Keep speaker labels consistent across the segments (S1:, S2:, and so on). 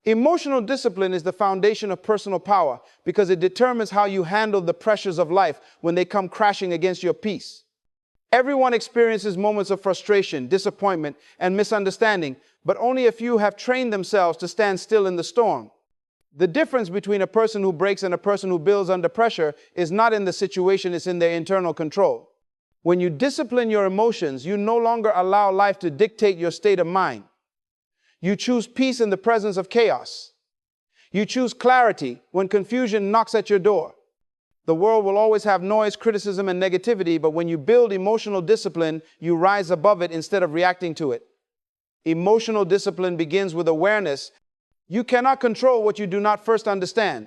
S1: Emotional discipline is the foundation of personal power because it determines how you handle the pressures of life when they come crashing against your peace. Everyone experiences moments of frustration, disappointment, and misunderstanding, but only a few have trained themselves to stand still in the storm. The difference between a person who breaks and a person who builds under pressure is not in the situation, it's in their internal control. When you discipline your emotions, you no longer allow life to dictate your state of mind. You choose peace in the presence of chaos. You choose clarity when confusion knocks at your door. The world will always have noise, criticism, and negativity, but when you build emotional discipline, you rise above it instead of reacting to it. Emotional discipline begins with awareness. You cannot control what you do not first understand.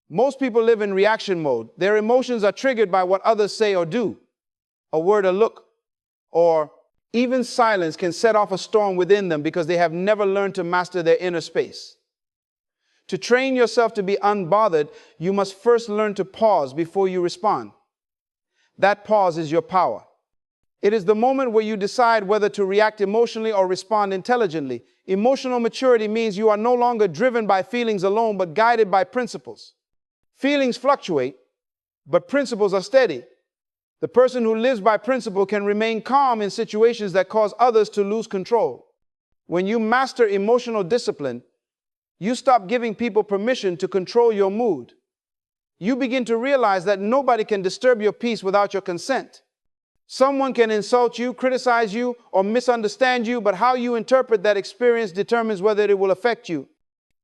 S1: Most people live in reaction mode. Their emotions are triggered by what others say or do. A word, a look, or even silence can set off a storm within them because they have never learned to master their inner space. To train yourself to be unbothered, you must first learn to pause before you respond. That pause is your power. It is the moment where you decide whether to react emotionally or respond intelligently. Emotional maturity means you are no longer driven by feelings alone, but guided by principles. Feelings fluctuate, but principles are steady. The person who lives by principle can remain calm in situations that cause others to lose control. When you master emotional discipline, you stop giving people permission to control your mood. You begin to realize that nobody can disturb your peace without your consent. Someone can insult you, criticize you, or misunderstand you, but how you interpret that experience determines whether it will affect you.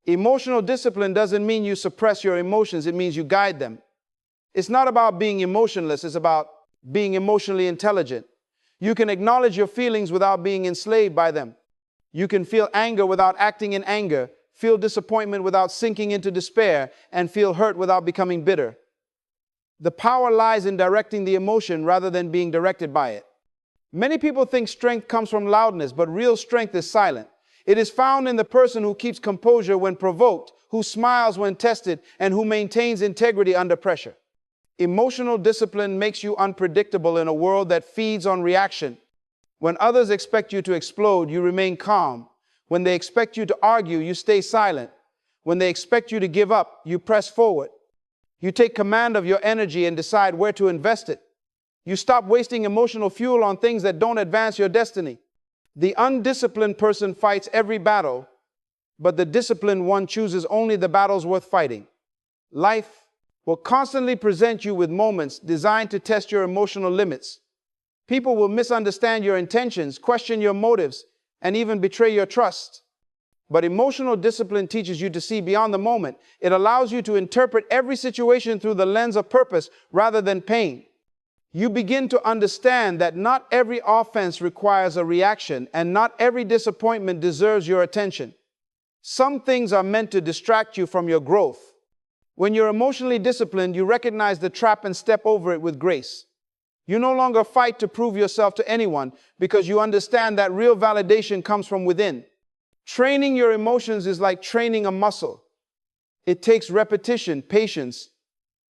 S1: Emotional discipline doesn't mean you suppress your emotions, it means you guide them. It's not about being emotionless, it's about being emotionally intelligent. You can acknowledge your feelings without being enslaved by them. You can feel anger without acting in anger, feel disappointment without sinking into despair, and feel hurt without becoming bitter. The power lies in directing the emotion rather than being directed by it. Many people think strength comes from loudness, but real strength is silent. It is found in the person who keeps composure when provoked, who smiles when tested, and who maintains integrity under pressure. Emotional discipline makes you unpredictable in a world that feeds on reaction. When others expect you to explode, you remain calm. When they expect you to argue, you stay silent. When they expect you to give up, you press forward. You take command of your energy and decide where to invest it. You stop wasting emotional fuel on things that don't advance your destiny. The undisciplined person fights every battle, but the disciplined one chooses only the battles worth fighting. Life will constantly present you with moments designed to test your emotional limits. People will misunderstand your intentions, question your motives, and even betray your trust. But emotional discipline teaches you to see beyond the moment. It allows you to interpret every situation through the lens of purpose rather than pain. You begin to understand that not every offense requires a reaction, and not every disappointment deserves your attention. Some things are meant to distract you from your growth. When you're emotionally disciplined, you recognize the trap and step over it with grace. You no longer fight to prove yourself to anyone because you understand that real validation comes from within. Training your emotions is like training a muscle. It takes repetition, patience,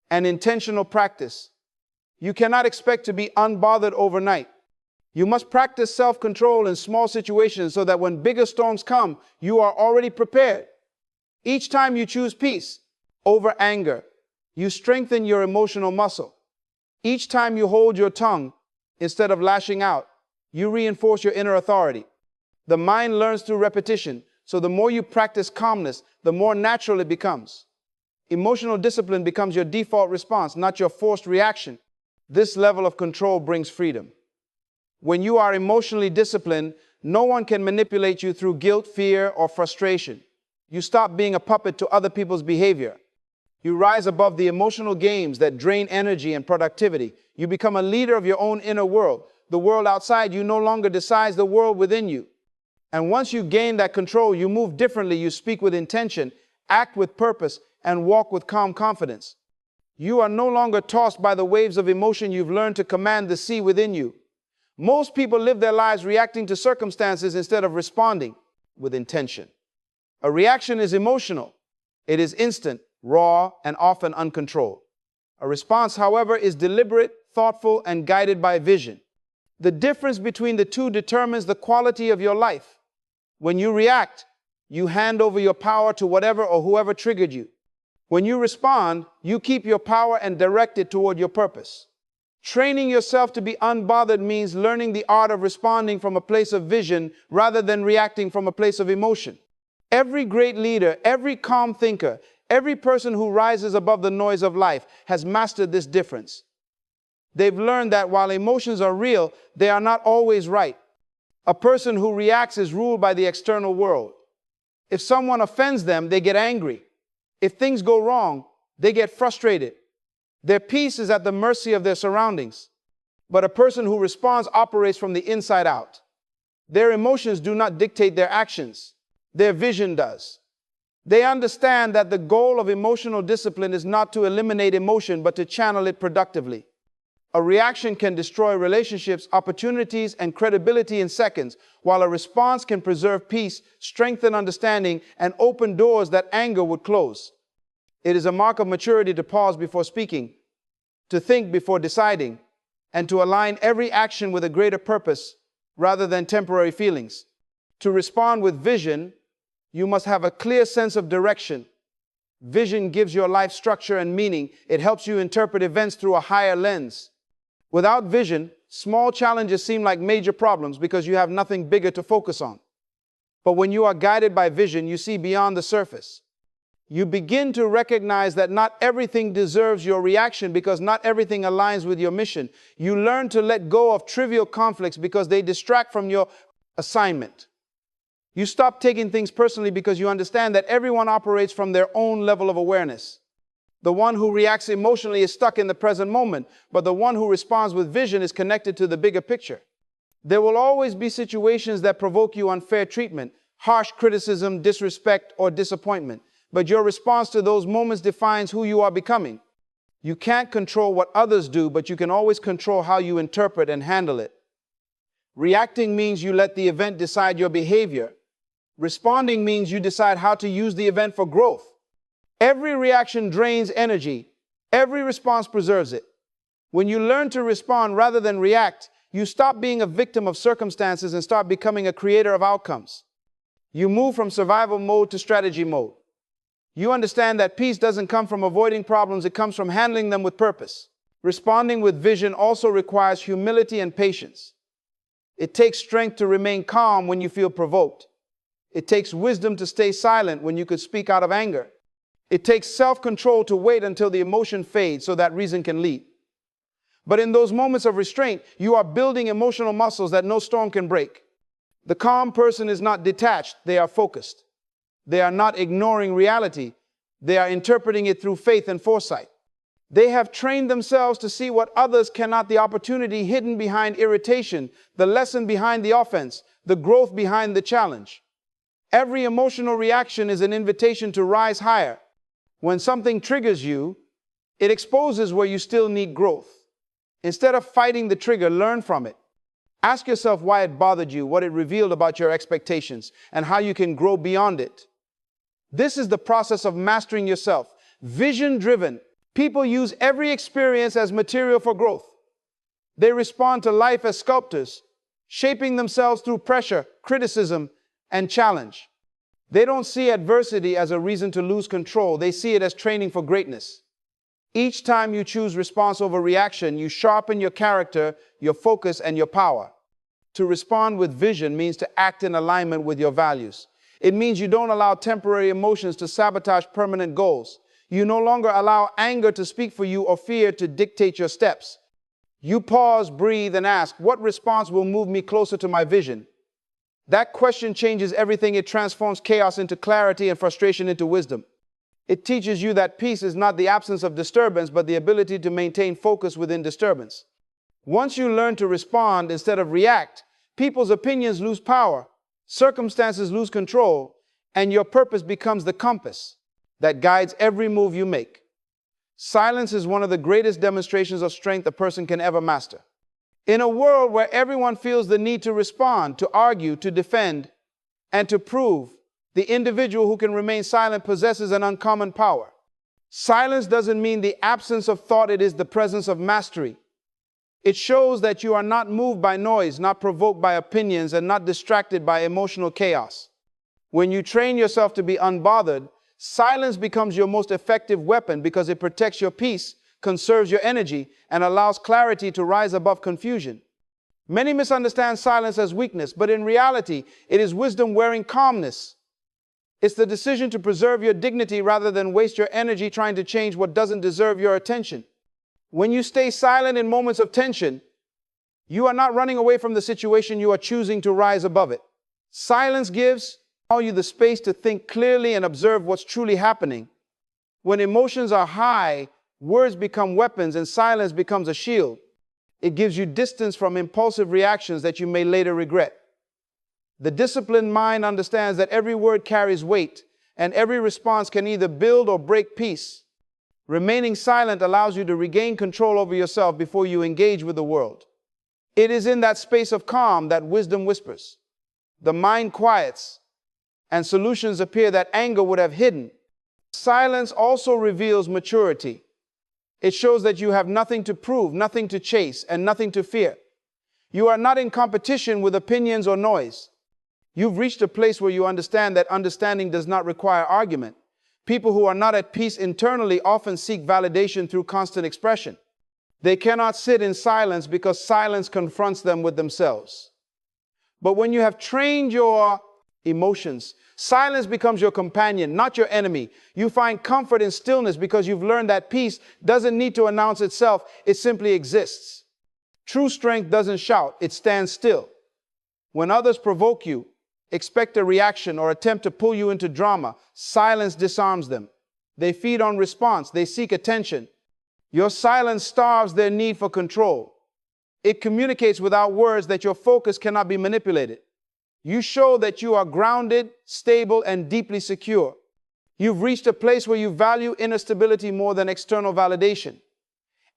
S1: and intentional practice. You cannot expect to be unbothered overnight. You must practice self-control in small situations so that when bigger storms come, you are already prepared. Each time you choose peace over anger, you strengthen your emotional muscle. Each time you hold your tongue instead of lashing out, you reinforce your inner authority. The mind learns through repetition, so the more you practice calmness, the more natural it becomes. Emotional discipline becomes your default response, not your forced reaction. This level of control brings freedom. When you are emotionally disciplined, no one can manipulate you through guilt, fear, or frustration. You stop being a puppet to other people's behavior. You rise above the emotional games that drain energy and productivity. You become a leader of your own inner world. The world outside you no longer decides the world within you. And once you gain that control, you move differently. You speak with intention, act with purpose, and walk with calm confidence. You are no longer tossed by the waves of emotion. You've learned to command the sea within you. Most people live their lives reacting to circumstances instead of responding with intention. A reaction is emotional. It is instant, raw, and often uncontrolled. A response, however, is deliberate, thoughtful, and guided by vision. The difference between the two determines the quality of your life. When you react, You hand over your power to whatever or whoever triggered you. When you respond, you keep your power and direct it toward your purpose. Training yourself to be unbothered means learning the art of responding from a place of vision rather than reacting from a place of emotion. Every great leader, every calm thinker, every person who rises above the noise of life has mastered this difference. They've learned that while emotions are real, they are not always right. A person who reacts is ruled by the external world. If someone offends them, they get angry. If things go wrong, they get frustrated. Their peace is at the mercy of their surroundings. But a person who responds operates from the inside out. Their emotions do not dictate their actions. Their vision does. They understand that the goal of emotional discipline is not to eliminate emotion, but to channel it productively. A reaction can destroy relationships, opportunities, and credibility in seconds, while a response can preserve peace, strengthen understanding, and open doors that anger would close. It is a mark of maturity to pause before speaking, to think before deciding, and to align every action with a greater purpose rather than temporary feelings. To respond with vision, you must have a clear sense of direction. Vision gives your life structure and meaning. It helps you interpret events through a higher lens. Without vision, small challenges seem like major problems because you have nothing bigger to focus on. But when you are guided by vision, you see beyond the surface. You begin to recognize that not everything deserves your reaction because not everything aligns with your mission. You learn to let go of trivial conflicts because they distract from your assignment. You stop taking things personally because you understand that everyone operates from their own level of awareness. The one who reacts emotionally is stuck in the present moment, but the one who responds with vision is connected to the bigger picture. There will always be situations that provoke you unfair treatment, harsh criticism, disrespect, or disappointment. But your response to those moments defines who you are becoming. You can't control what others do, but you can always control how you interpret and handle it. Reacting means you let the event decide your behavior. Responding means you decide how to use the event for growth. Every reaction drains energy. Every response preserves it. When you learn to respond rather than react, you stop being a victim of circumstances and start becoming a creator of outcomes. You move from survival mode to strategy mode. You understand that peace doesn't come from avoiding problems, it comes from handling them with purpose. Responding with vision also requires humility and patience. It takes strength to remain calm when you feel provoked. It takes wisdom to stay silent when you could speak out of anger. It takes self-control to wait until the emotion fades so that reason can lead. But in those moments of restraint, you are building emotional muscles that no storm can break. The calm person is not detached, they are focused. They are not ignoring reality, they are interpreting it through faith and foresight. They have trained themselves to see what others cannot, the opportunity hidden behind irritation, the lesson behind the offense, the growth behind the challenge. Every emotional reaction is an invitation to rise higher. When something triggers you, it exposes where you still need growth. Instead of fighting the trigger, learn from it. Ask yourself why it bothered you, what it revealed about your expectations, and how you can grow beyond it. This is the process of mastering yourself. Vision-driven people use every experience as material for growth. They respond to life as sculptors, shaping themselves through pressure, criticism, and challenge. They don't see adversity as a reason to lose control. They see it as training for greatness. Each time you choose response over reaction, you sharpen your character, your focus, and your power. To respond with vision means to act in alignment with your values. It means you don't allow temporary emotions to sabotage permanent goals. You no longer allow anger to speak for you or fear to dictate your steps. You pause, breathe, and ask, what response will move me closer to my vision? That question changes everything. It transforms chaos into clarity and frustration into wisdom. It teaches you that peace is not the absence of disturbance, but the ability to maintain focus within disturbance. Once you learn to respond instead of react, people's opinions lose power, circumstances lose control, and your purpose becomes the compass that guides every move you make. Silence is one of the greatest demonstrations of strength a person can ever master. In a world where everyone feels the need to respond, to argue, to defend, and to prove, the individual who can remain silent possesses an uncommon power. Silence doesn't mean the absence of thought, it is the presence of mastery. It shows that you are not moved by noise, not provoked by opinions, and not distracted by emotional chaos. When you train yourself to be unbothered, silence becomes your most effective weapon because it protects your peace, conserves your energy, and allows clarity to rise above confusion. Many misunderstand silence as weakness, but in reality, it is wisdom wearing calmness. It's the decision to preserve your dignity rather than waste your energy trying to change what doesn't deserve your attention. When you stay silent in moments of tension, you are not running away from the situation, you are choosing to rise above it. Silence gives you the space to think clearly and observe what's truly happening. When emotions are high, words become weapons and silence becomes a shield. It gives you distance from impulsive reactions that you may later regret. The disciplined mind understands that every word carries weight, and every response can either build or break peace. Remaining silent allows you to regain control over yourself before you engage with the world. It is in that space of calm that wisdom whispers. The mind quiets, and solutions appear that anger would have hidden. Silence also reveals maturity. It shows that you have nothing to prove, nothing to chase, and nothing to fear. You are not in competition with opinions or noise. You've reached a place where you understand that understanding does not require argument. People who are not at peace internally often seek validation through constant expression. They cannot sit in silence because silence confronts them with themselves. But when you have trained your emotions, silence becomes your companion, not your enemy. You find comfort in stillness because you've learned that peace doesn't need to announce itself, it simply exists. True strength doesn't shout, it stands still. When others provoke you, expect a reaction, or attempt to pull you into drama, silence disarms them. They feed on response, they seek attention. Your silence starves their need for control. It communicates without words that your focus cannot be manipulated. You show that you are grounded, stable, and deeply secure. You've reached a place where you value inner stability more than external validation.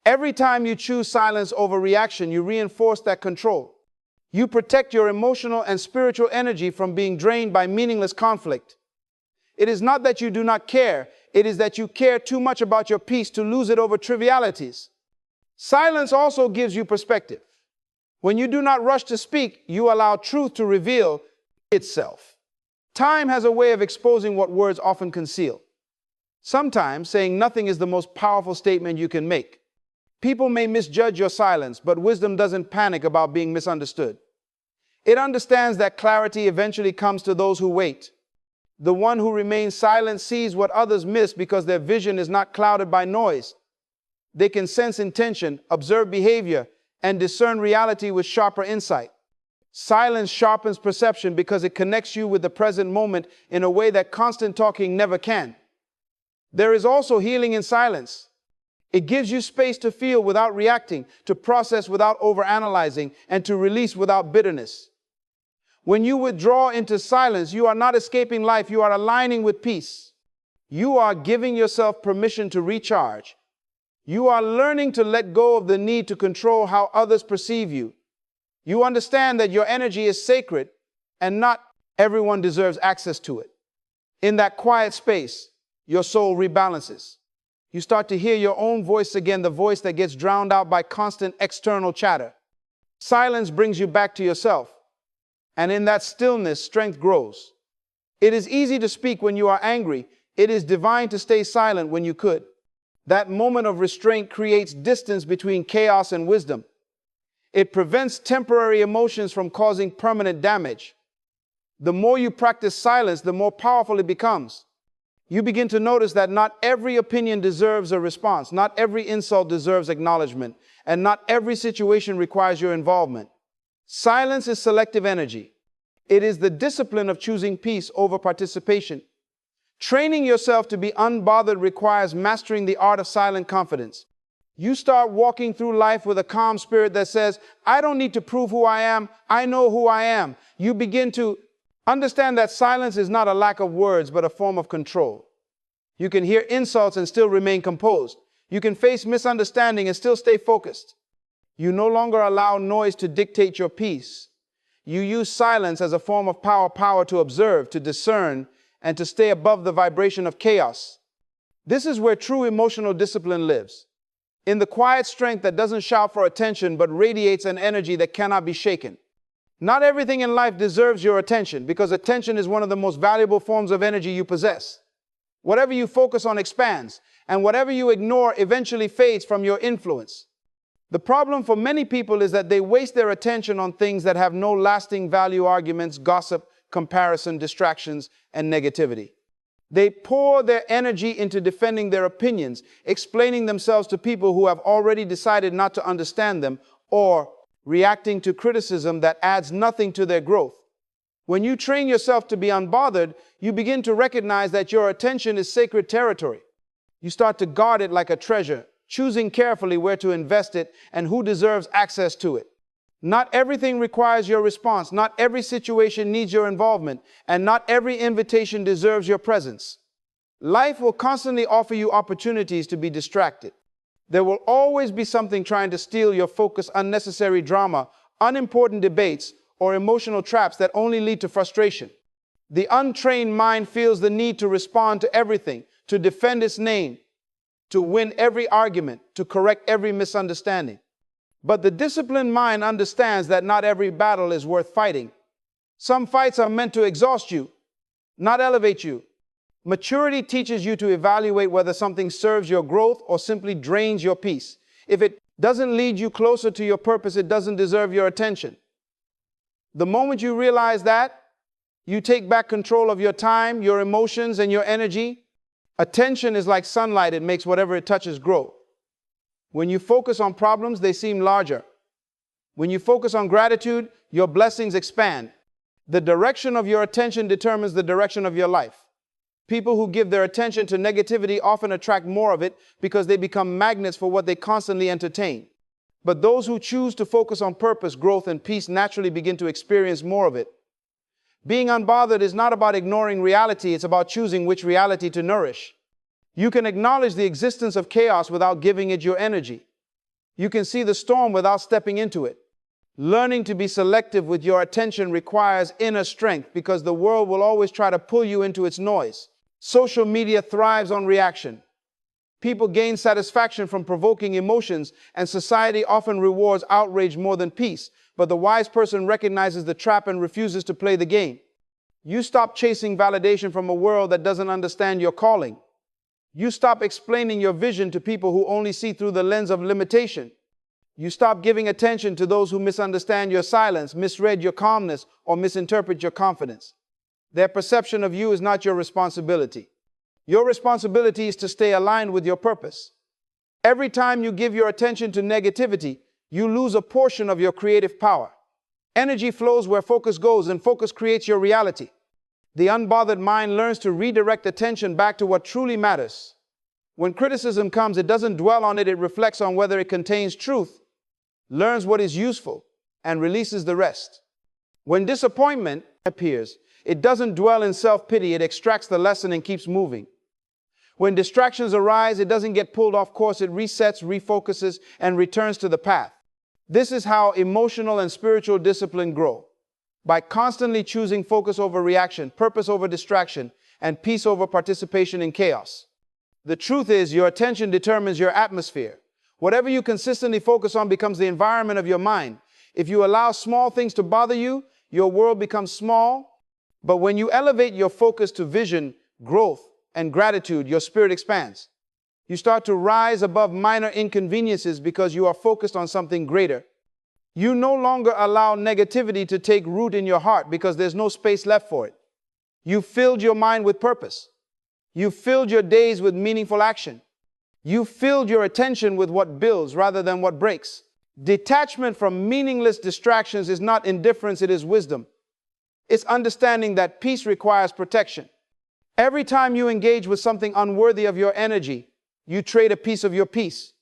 S1: Every time you choose silence over reaction, you reinforce that control. You protect your emotional and spiritual energy from being drained by meaningless conflict. It is not that you do not care, it is that you care too much about your peace to lose it over trivialities. Silence also gives you perspective. When you do not rush to speak, you allow truth to reveal itself. Time has a way of exposing what words often conceal. Sometimes saying nothing is the most powerful statement you can make. People may misjudge your silence, but wisdom doesn't panic about being misunderstood. It understands that clarity eventually comes to those who wait. The one who remains silent sees what others miss because their vision is not clouded by noise. They can sense intention, observe behavior, and discern reality with sharper insight. Silence sharpens perception because it connects you with the present moment in a way that constant talking never can. There is also healing in silence. It gives you space to feel without reacting, to process without overanalyzing, and to release without bitterness. When you withdraw into silence, you are not escaping life, you are aligning with peace. You are giving yourself permission to recharge. You are learning to let go of the need to control how others perceive you. You understand that your energy is sacred and not everyone deserves access to it. In that quiet space, your soul rebalances. You start to hear your own voice again, the voice that gets drowned out by constant external chatter. Silence brings you back to yourself. And in that stillness, strength grows. It is easy to speak when you are angry. It is divine to stay silent when you could. That moment of restraint creates distance between chaos and wisdom. It prevents temporary emotions from causing permanent damage. The more you practice silence, the more powerful it becomes. You begin to notice that not every opinion deserves a response, not every insult deserves acknowledgement, and not every situation requires your involvement. Silence is selective energy. It is the discipline of choosing peace over participation. Training yourself to be unbothered requires mastering the art of silent confidence. You start walking through life with a calm spirit that says, I don't need to prove who I am, I know who I am. You begin to understand that silence is not a lack of words, but a form of control. You can hear insults and still remain composed. You can face misunderstanding and still stay focused. You no longer allow noise to dictate your peace. You use silence as a form of power to observe, to discern, and to stay above the vibration of chaos. This is where true emotional discipline lives. In the quiet strength that doesn't shout for attention, but radiates an energy that cannot be shaken. Not everything in life deserves your attention, because attention is one of the most valuable forms of energy you possess. Whatever you focus on expands, and whatever you ignore eventually fades from your influence. The problem for many people is that they waste their attention on things that have no lasting value: arguments, gossip, comparison, distractions, and negativity. They pour their energy into defending their opinions, explaining themselves to people who have already decided not to understand them, or reacting to criticism that adds nothing to their growth. When you train yourself to be unbothered, you begin to recognize that your attention is sacred territory. You start to guard it like a treasure, choosing carefully where to invest it and who deserves access to it. Not everything requires your response. Not every situation needs your involvement, and not every invitation deserves your presence. Life will constantly offer you opportunities to be distracted. There will always be something trying to steal your focus: unnecessary drama, unimportant debates, or emotional traps that only lead to frustration. The untrained mind feels the need to respond to everything, to defend its name, to win every argument, to correct every misunderstanding. But the disciplined mind understands that not every battle is worth fighting. Some fights are meant to exhaust you, not elevate you. Maturity teaches you to evaluate whether something serves your growth or simply drains your peace. If it doesn't lead you closer to your purpose, it doesn't deserve your attention. The moment you realize that, you take back control of your time, your emotions, and your energy. Attention is like sunlight. It makes whatever it touches grow. When you focus on problems, they seem larger. When you focus on gratitude, your blessings expand. The direction of your attention determines the direction of your life. People who give their attention to negativity often attract more of it because they become magnets for what they constantly entertain. But those who choose to focus on purpose, growth, and peace naturally begin to experience more of it. Being unbothered is not about ignoring reality. It's about choosing which reality to nourish. You can acknowledge the existence of chaos without giving it your energy. You can see the storm without stepping into it. Learning to be selective with your attention requires inner strength, because the world will always try to pull you into its noise. Social media thrives on reaction. People gain satisfaction from provoking emotions, and society often rewards outrage more than peace. But the wise person recognizes the trap and refuses to play the game. You stop chasing validation from a world that doesn't understand your calling. You stop explaining your vision to people who only see through the lens of limitation. You stop giving attention to those who misunderstand your silence, misread your calmness, or misinterpret your confidence. Their perception of you is not your responsibility. Your responsibility is to stay aligned with your purpose. Every time you give your attention to negativity, you lose a portion of your creative power. Energy flows where focus goes, and focus creates your reality. The unbothered mind learns to redirect attention back to what truly matters. When criticism comes, it doesn't dwell on it. It reflects on whether it contains truth, learns what is useful, and releases the rest. When disappointment appears, it doesn't dwell in self-pity. It extracts the lesson and keeps moving. When distractions arise, it doesn't get pulled off course. It resets, refocuses, and returns to the path. This is how emotional and spiritual discipline grow. By constantly choosing focus over reaction, purpose over distraction, and peace over participation in chaos. The truth is, your attention determines your atmosphere. Whatever you consistently focus on becomes the environment of your mind. If you allow small things to bother you, your world becomes small. But when you elevate your focus to vision, growth, and gratitude, your spirit expands. You start to rise above minor inconveniences because you are focused on something greater. You no longer allow negativity to take root in your heart because there's no space left for it. You filled your mind with purpose. You filled your days with meaningful action. You filled your attention with what builds rather than what breaks. Detachment from meaningless distractions is not indifference, it is wisdom. It's understanding that peace requires protection. Every time you engage with something unworthy of your energy, you trade a piece of your peace.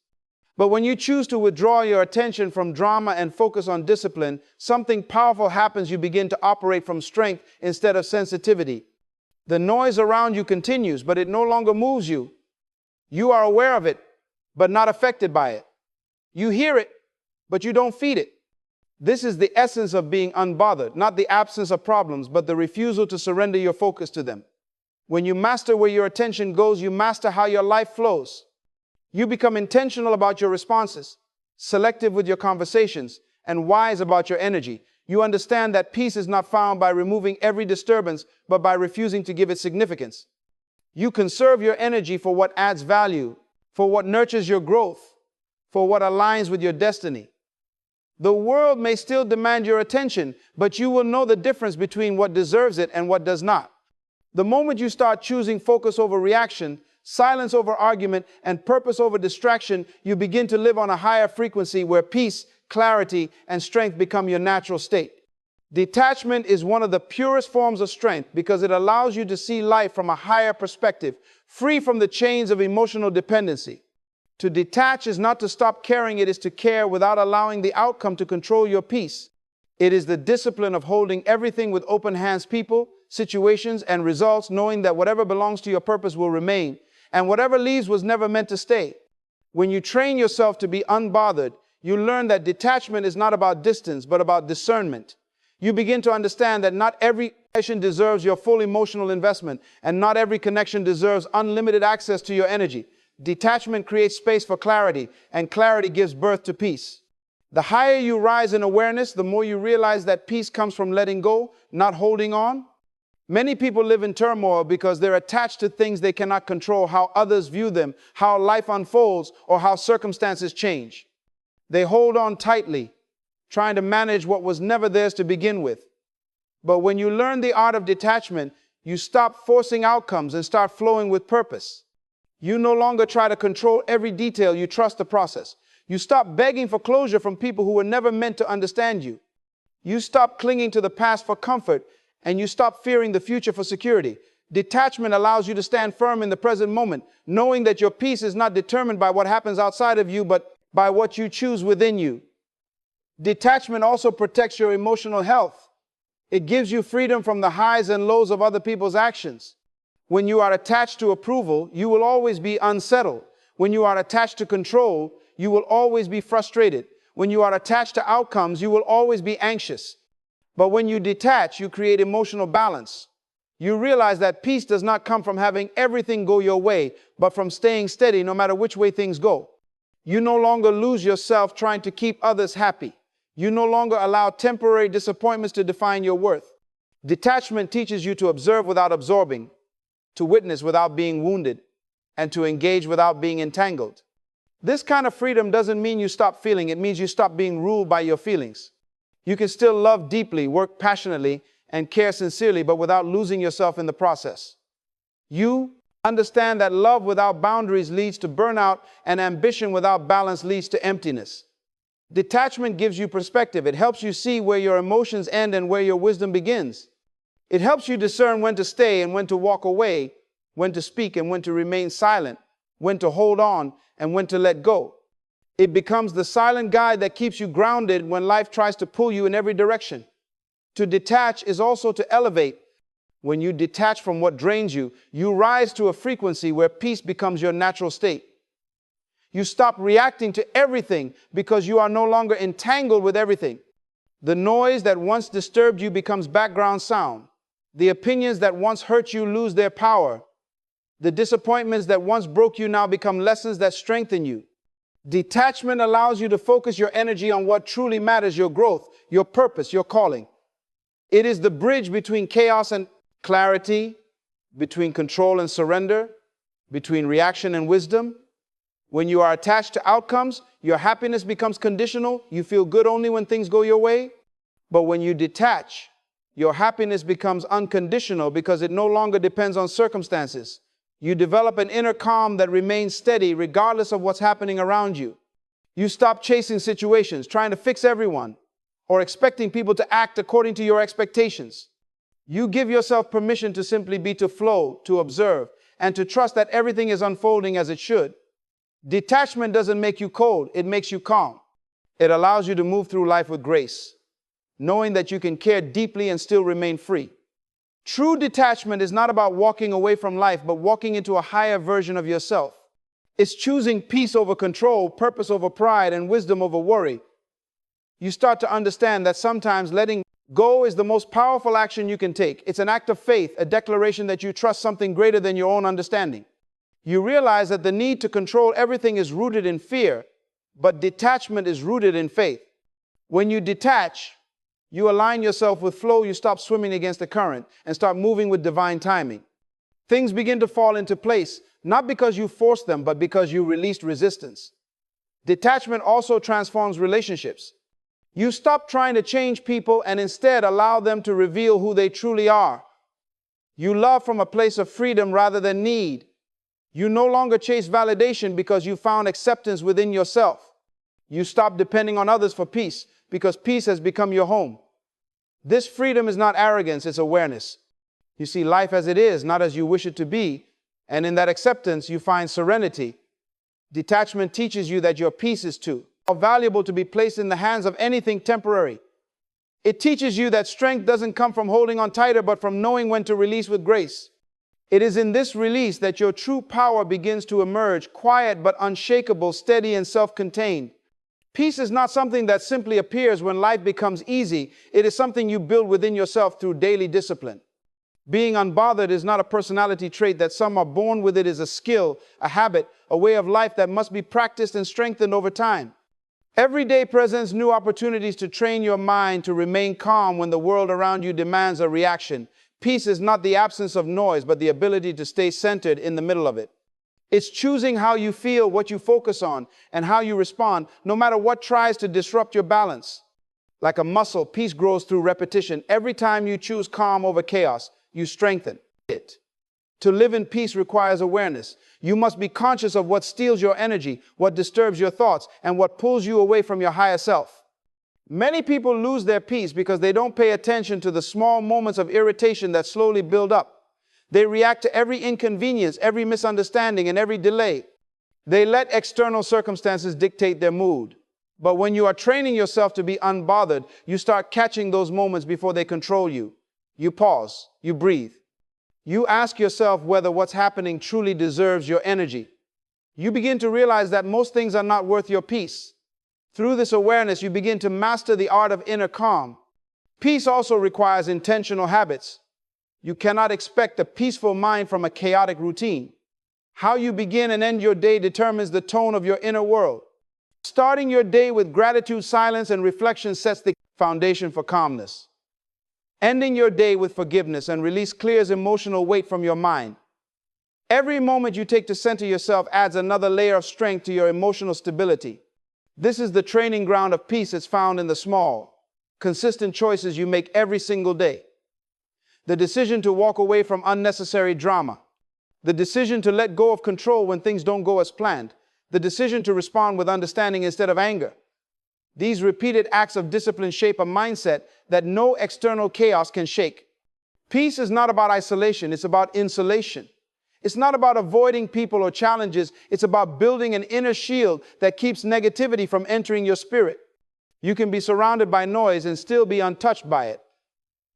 S1: But when you choose to withdraw your attention from drama and focus on discipline, something powerful happens. You begin to operate from strength instead of sensitivity. The noise around you continues, but it no longer moves you. You are aware of it, but not affected by it. You hear it, but you don't feed it. This is the essence of being unbothered, not the absence of problems, but the refusal to surrender your focus to them. When you master where your attention goes, you master how your life flows. You become intentional about your responses, selective with your conversations, and wise about your energy. You understand that peace is not found by removing every disturbance, but by refusing to give it significance. You conserve your energy for what adds value, for what nurtures your growth, for what aligns with your destiny. The world may still demand your attention, but you will know the difference between what deserves it and what does not. The moment you start choosing focus over reaction, silence over argument, and purpose over distraction, you begin to live on a higher frequency where peace, clarity, and strength become your natural state. Detachment is one of the purest forms of strength because it allows you to see life from a higher perspective, free from the chains of emotional dependency. To detach is not to stop caring, it is to care without allowing the outcome to control your peace. It is the discipline of holding everything with open hands, people, situations, and results, knowing that whatever belongs to your purpose will remain, and whatever leaves was never meant to stay. When you train yourself to be unbothered, you learn that detachment is not about distance, but about discernment. You begin to understand that not every connection deserves your full emotional investment, and not every connection deserves unlimited access to your energy. Detachment creates space for clarity, and clarity gives birth to peace. The higher you rise in awareness, the more you realize that peace comes from letting go, not holding on. Many people live in turmoil because they're attached to things they cannot control, how others view them, how life unfolds, or how circumstances change. They hold on tightly, trying to manage what was never theirs to begin with. But when you learn the art of detachment, you stop forcing outcomes and start flowing with purpose. You no longer try to control every detail, you trust the process. You stop begging for closure from people who were never meant to understand you. You stop clinging to the past for comfort, and you stop fearing the future for security. Detachment allows you to stand firm in the present moment, knowing that your peace is not determined by what happens outside of you, but by what you choose within you. Detachment also protects your emotional health. It gives you freedom from the highs and lows of other people's actions. When you are attached to approval, you will always be unsettled. When you are attached to control, you will always be frustrated. When you are attached to outcomes, you will always be anxious. But when you detach, you create emotional balance. You realize that peace does not come from having everything go your way, but from staying steady no matter which way things go. You no longer lose yourself trying to keep others happy. You no longer allow temporary disappointments to define your worth. Detachment teaches you to observe without absorbing, to witness without being wounded, and to engage without being entangled. This kind of freedom doesn't mean you stop feeling, it means you stop being ruled by your feelings. You can still love deeply, work passionately, and care sincerely, but without losing yourself in the process. You understand that love without boundaries leads to burnout, and ambition without balance leads to emptiness. Detachment gives you perspective. It helps you see where your emotions end and where your wisdom begins. It helps you discern when to stay and when to walk away, when to speak and when to remain silent, when to hold on and when to let go. It becomes the silent guide that keeps you grounded when life tries to pull you in every direction. To detach is also to elevate. When you detach from what drains you, you rise to a frequency where peace becomes your natural state. You stop reacting to everything because you are no longer entangled with everything. The noise that once disturbed you becomes background sound. The opinions that once hurt you lose their power. The disappointments that once broke you now become lessons that strengthen you. Detachment allows you to focus your energy on what truly matters, your growth, your purpose, your calling. It is the bridge between chaos and clarity, between control and surrender, between reaction and wisdom. When you are attached to outcomes, your happiness becomes conditional. You feel good only when things go your way. But when you detach, your happiness becomes unconditional because it no longer depends on circumstances. You develop an inner calm that remains steady regardless of what's happening around you. You stop chasing situations, trying to fix everyone, or expecting people to act according to your expectations. You give yourself permission to simply be, to flow, to observe, and to trust that everything is unfolding as it should. Detachment doesn't make you cold, it makes you calm. It allows you to move through life with grace, knowing that you can care deeply and still remain free. True detachment is not about walking away from life, but walking into a higher version of yourself. It's choosing peace over control, purpose over pride, and wisdom over worry. You start to understand that sometimes letting go is the most powerful action you can take. It's an act of faith, a declaration that you trust something greater than your own understanding. You realize that the need to control everything is rooted in fear, but detachment is rooted in faith. When you detach, You align yourself with flow, you stop swimming against the current and start moving with divine timing. Things begin to fall into place, not because you forced them, but because you released resistance. Detachment also transforms relationships. You stop trying to change people and instead allow them to reveal who they truly are. You love from a place of freedom rather than need. You no longer chase validation because you found acceptance within yourself. You stop depending on others for peace because peace has become your home. This freedom is not arrogance, it's awareness. You see life as it is, not as you wish it to be, and in that acceptance you find serenity. Detachment teaches you that your peace is too valuable to be placed in the hands of anything temporary. It teaches you that strength doesn't come from holding on tighter, but from knowing when to release with grace. It is in this release that your true power begins to emerge, quiet but unshakable, steady and self-contained. Peace is not something that simply appears when life becomes easy. It is something you build within yourself through daily discipline. Being unbothered is not a personality trait that some are born with. It is a skill, a habit, a way of life that must be practiced and strengthened over time. Every day presents new opportunities to train your mind to remain calm when the world around you demands a reaction. Peace is not the absence of noise, but the ability to stay centered in the middle of it. It's choosing how you feel, what you focus on, and how you respond, no matter what tries to disrupt your balance. Like a muscle, peace grows through repetition. Every time you choose calm over chaos, you strengthen it. To live in peace requires awareness. You must be conscious of what steals your energy, what disturbs your thoughts, and what pulls you away from your higher self. Many people lose their peace because they don't pay attention to the small moments of irritation that slowly build up. They react to every inconvenience, every misunderstanding, and every delay. They let external circumstances dictate their mood. But when you are training yourself to be unbothered, you start catching those moments before they control you. You pause, you breathe. You ask yourself whether what's happening truly deserves your energy. You begin to realize that most things are not worth your peace. Through this awareness, you begin to master the art of inner calm. Peace also requires intentional habits. You cannot expect a peaceful mind from a chaotic routine. How you begin and end your day determines the tone of your inner world. Starting your day with gratitude, silence, and reflection sets the foundation for calmness. Ending your day with forgiveness and release clears emotional weight from your mind. Every moment you take to center yourself adds another layer of strength to your emotional stability. This is the training ground of peace that's found in the small, consistent choices you make every single day. The decision to walk away from unnecessary drama. The decision to let go of control when things don't go as planned. The decision to respond with understanding instead of anger. These repeated acts of discipline shape a mindset that no external chaos can shake. Peace is not about isolation, it's about insulation. It's not about avoiding people or challenges, it's about building an inner shield that keeps negativity from entering your spirit. You can be surrounded by noise and still be untouched by it.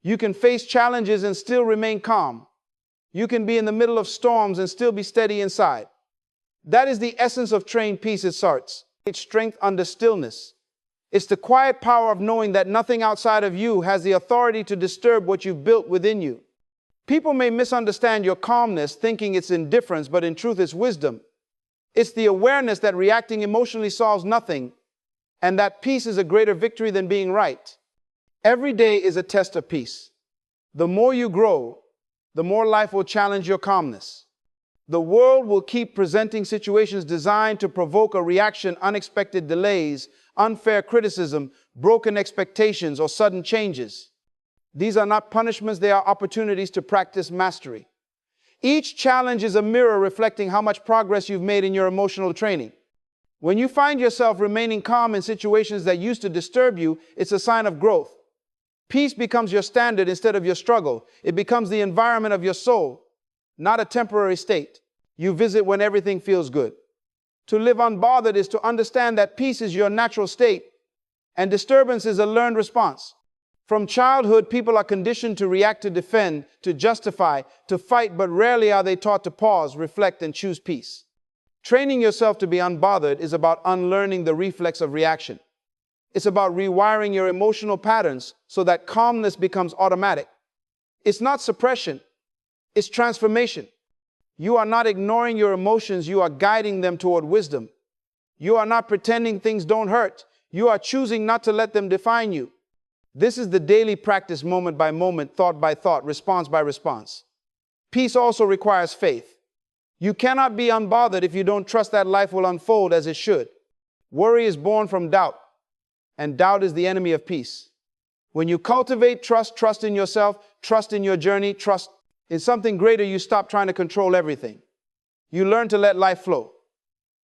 S1: You can face challenges and still remain calm. You can be in the middle of storms and still be steady inside. That is the essence of trained peace. It starts. It's strength under stillness. It's the quiet power of knowing that nothing outside of you has the authority to disturb what you've built within you. People may misunderstand your calmness, thinking it's indifference, but in truth it's wisdom. It's the awareness that reacting emotionally solves nothing, and that peace is a greater victory than being right. Every day is a test of peace. The more you grow, the more life will challenge your calmness. The world will keep presenting situations designed to provoke a reaction, unexpected delays, unfair criticism, broken expectations, or sudden changes. These are not punishments, they are opportunities to practice mastery. Each challenge is a mirror reflecting how much progress you've made in your emotional training. When you find yourself remaining calm in situations that used to disturb you, it's a sign of growth. Peace becomes your standard instead of your struggle. It becomes the environment of your soul, not a temporary state you visit when everything feels good. To live unbothered is to understand that peace is your natural state and disturbance is a learned response. From childhood, people are conditioned to react, to defend, to justify, to fight, but rarely are they taught to pause, reflect, and choose peace. Training yourself to be unbothered is about unlearning the reflex of reaction. It's about rewiring your emotional patterns so that calmness becomes automatic. It's not suppression, it's transformation. You are not ignoring your emotions, you are guiding them toward wisdom. You are not pretending things don't hurt, you are choosing not to let them define you. This is the daily practice, moment by moment, thought by thought, response by response. Peace also requires faith. You cannot be unbothered if you don't trust that life will unfold as it should. Worry is born from doubt, and doubt is the enemy of peace. When you cultivate trust, trust in yourself, trust in your journey, trust in something greater, you stop trying to control everything. You learn to let life flow.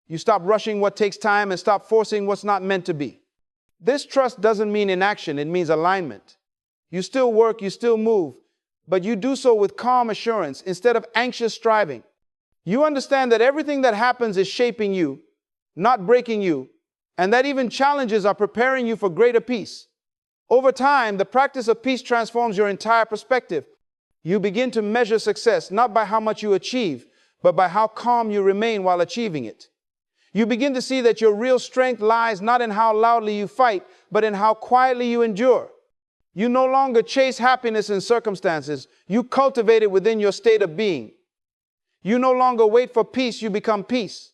S1: You stop rushing what takes time and stop forcing what's not meant to be. This trust doesn't mean inaction, it means alignment. You still work, you still move, but you do so with calm assurance instead of anxious striving. You understand that everything that happens is shaping you, not breaking you, and that even challenges are preparing you for greater peace. Over time, the practice of peace transforms your entire perspective. You begin to measure success not by how much you achieve, but by how calm you remain while achieving it. You begin to see that your real strength lies not in how loudly you fight, but in how quietly you endure. You no longer chase happiness in circumstances. You cultivate it within your state of being. You no longer wait for peace, you become peace.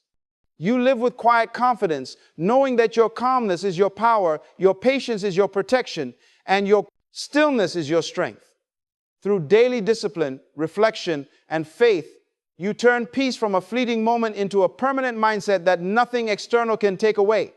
S1: You live with quiet confidence, knowing that your calmness is your power, your patience is your protection, and your stillness is your strength. Through daily discipline, reflection, and faith, you turn peace from a fleeting moment into a permanent mindset that nothing external can take away.